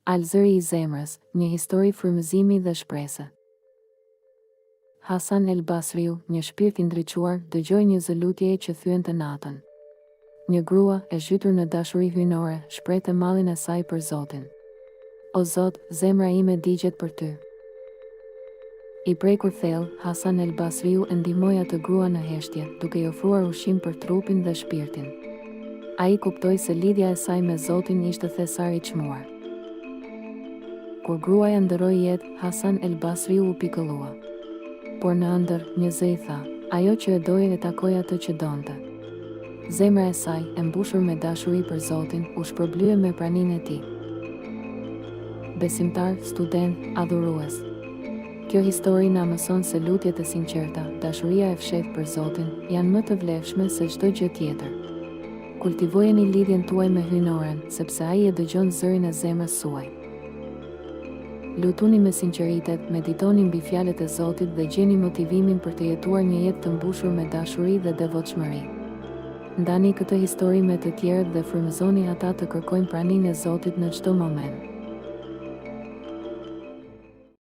Alzëri i zemrës, një histori frymëzimi dhe shprese. Hasan el Basriu, një shpirt i ndriçuar, dëgjoi një zëlutje që thyente natën. Një grua, e zhytur në dashuri hyjnore, shprehte mallin e saj për Zotin. O Zot, zemra ime digjet për ty. I prekur thellë, Hasan el Basriu e ndihmoi atë grua në heshtje, duke i ofruar ushqim për trupin dhe shpirtin. Ai kuptoi se lidhja e saj me Zotin ishte thesar i çmuar. Kur gruaja ndëroi jetë, Hasan el Basriu u pikëllua. Por në ëndër, një zë i tha, ajo që e doje e takoi atë që donte. Zemra e saj, e mbushur me dashuri për Zotin, u shpërblye me praninë e tij. Besimtar, student, adhurues. Kjo histori na mëson se lutjet e sinqerta, dashuria e fshehtë për Zotin, janë më të vlefshme se çdo gjë tjetër. Kultivojeni lidhjen tuaj me hyjnoren, sepse ai e dëgjon zërin e zemrës suaj. Lutuni me sinqeritet, meditoni mbi fjalët e Zotit dhe gjeni motivimin për të jetuar një jetë të mbushur me dashuri dhe devotshmëri. Ndani këtë histori me të tjerët dhe frymëzoni ata të kërkojnë praninë e Zotit në çdo moment.